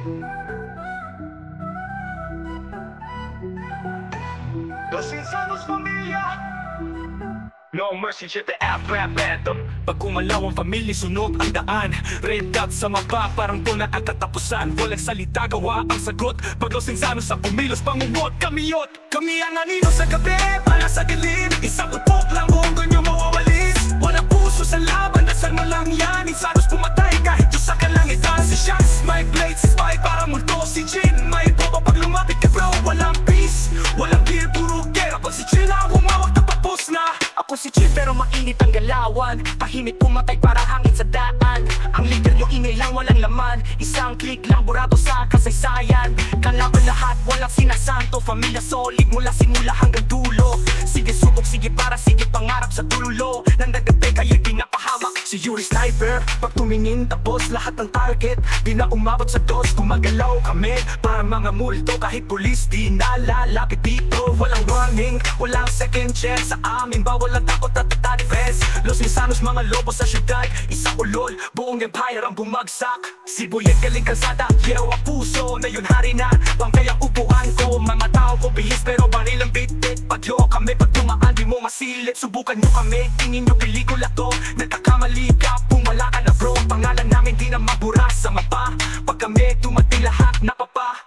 Los Insanos Pamilya. No mercy, shit the rap anthem. Pag kumalaw ang pamilya, sunog ang daan. Red dot sa mapa, parang doon na ang tatapusan. Walang salita, gawa ang sagot. Pag Los Insanos sa pumilos, pangungot, kamiyot. Kami ang anino sa gabi, para sa dilim. Isang utok lang, buong ganyo mawawalis. Walang puso sa laban, dasal mo lang yan. Insanos pumatay kahit Diyos sa kalangitan. Si Shanks, may blade, si Spy, para multo. Si Jin, may boba pag lumapit ka bro. Walang peace, walang deal, puro gera. Pag si Jin na humawak, tapos na. Ako si Jin pero mainit ang galawan. Tahimik pumatay para hangin sa daan. Ang leader nyo ingay lang walang laman. Isang click lang burado sa kasaysayan. Kalaban lahat walang sinasanto. Pamilya solid mula simula hanggang dulo. Sige subok, sige para, sige pangarap sa dulo. Nandagabi kayo'y pinapahamak. Si Yuri Sniper, pag tumingin tapos lahat ng target. Di na umabot sa dos, gumagalaw kami. Para mga multo kahit pulis di nalalapit dito. Walang warning, walang second chance. Sa amin bawal ang takot at defense. Los Insanos mga lobo sa syudad. Isang ulol, buong empire ang bumagsak. Sibuyat galing kalsada, yew ang puso na yun hari na. Pangkay ang upuan ko, mga tao ko bihis pero baril ang bitit. Pagyo kami, pag tumaan di mo masilip. Subukan nyo kami, tingin nyo pelikula to. Nagkakamali ka, pumala ka na bro. Ang pangalan namin di na mabura sa mapa. Pag kami dumating lahat napapa.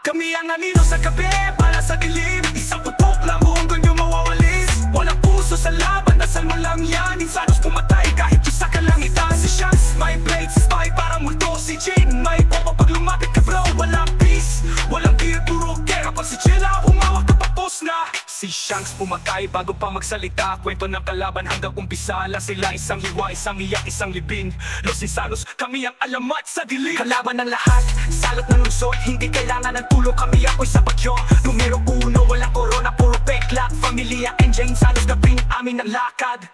Kami ang anino sa gabi, para sa dilim. Isang putok lang, buong ganyo mawawalis. Walang puso sa laban, dasal mo lang yan. Insanos pumatay kahit Diyos sa kalangitan. Si Shanks, may blade, si Spy, para multo. Si Jin, may popo pag lumapit ka bro. Walang peace, walang deal, puro gera. Pag si Jin na humawak, tapos na. Si Shanks pumatay bago pa magsalita. Kwento ng kalaban hanggang umpisa lang sila. Isang hiwa, isang iyak, isang libing. Los Insanos, kami ang alamat sa dilim. Kalaban ng lahat, salot ng lungsod. Hindi kailangan ng tulong, kami ako'y sa bagyo. Numero 1, walang corona, puro peklak. Familia and Jane Salos na bring amin ang lakad.